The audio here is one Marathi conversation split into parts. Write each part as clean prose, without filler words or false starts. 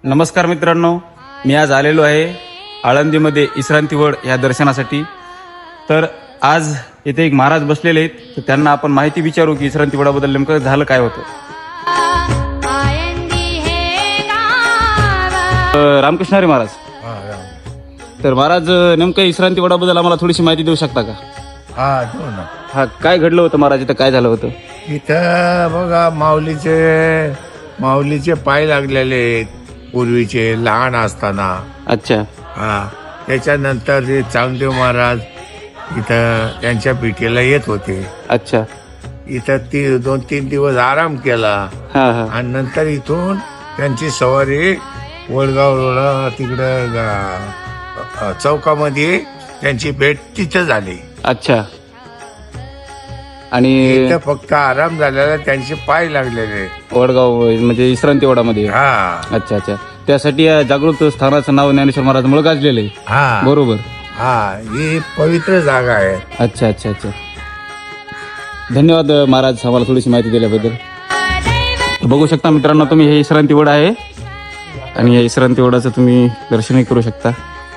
नमस्कार मित्रांनो, मी आज आलेलो आहे आळंदीमध्ये विश्रांतीवड या दर्शनासाठी। तर आज इथे एक महाराज बसलेले आहेत, तर त्यांना आपण माहिती विचारू की विश्रांतीवडाबद्दल नेमकं झालं काय होतं। रामकृष्ण हरी महाराज। तर महाराज नेमकं विश्रांतीवडाबद्दल आम्हाला थोडीशी माहिती देऊ शकता का? हा, काय घडलं होतं महाराज, इथं काय झालं होतं? इथं बघा माऊलीचे पाय लागलेले आहेत पूर्वीचे लहान असताना। अच्छा। त्याच्यानंतर ते चांगदेव महाराज इथं त्यांच्या पिठेला येत होते। अच्छा। इथं 2-3 दिवस आराम केला आणि नंतर इथून त्यांची सवारी वडगाव रोड तिकडं चौकामध्ये त्यांची भेट तिथं झाली। अच्छा। आणि इथं फक्त आराम झालेला, त्यांचे पाय लागलेले वडगाव म्हणजे विश्रांतीवडामध्ये। अच्छा अच्छा, त्यासाठी या जागृत स्थानाचं नाव ज्ञानेश्वर महाराज मुळे गाजलेलं आहे। बरोबर। ही पवित्र जागा आहे। अच्छा अच्छा अच्छा, धन्यवाद महाराज आम्हाला थोडीशी माहिती दिल्याबद्दल। बघू शकता मित्रांनो तुम्ही, हे विश्रांतीवड आहे आणि या विश्रांतीवडाचं तुम्ही दर्शनही करू शकता।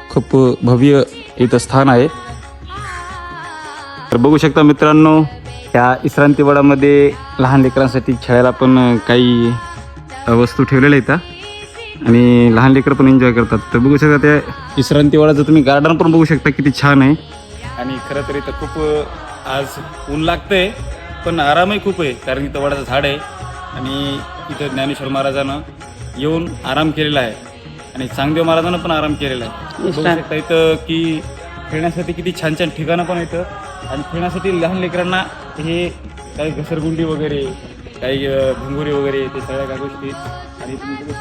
खूप भव्य इथं स्थान आहे। तर बघू शकता मित्रांनो, या विश्रांतीवडामध्ये लहान लेकरांसाठी खेळायला पण काही वस्तू ठेवलेल्या आहेत आणि लहान लेकरं पण एन्जॉय करतात। तर बघू शकता त्या विश्रांतीवडाचं तुम्ही गार्डन पण बघू शकता, किती छान आहे। आणि खरं तर इथं खूप आज ऊन लागतंय पण आरामही खूप आहे, कारण इथं वडाचं झाड आहे आणि इथं ज्ञानेश्वर महाराजानं येऊन आराम केलेला आहे आणि चांगदेव महाराजानं पण आराम केलेला आहे। बघू शकता इथं की खेळण्यासाठी किती छान छान ठिकाणं पण येतं आणि खेळण्यासाठी लहान लेकरांना हे काही घसरगुंडी वगैरे, काही भिंगुरी वगैरे, ते सगळ्या काही गोष्टी आणि तुम्ही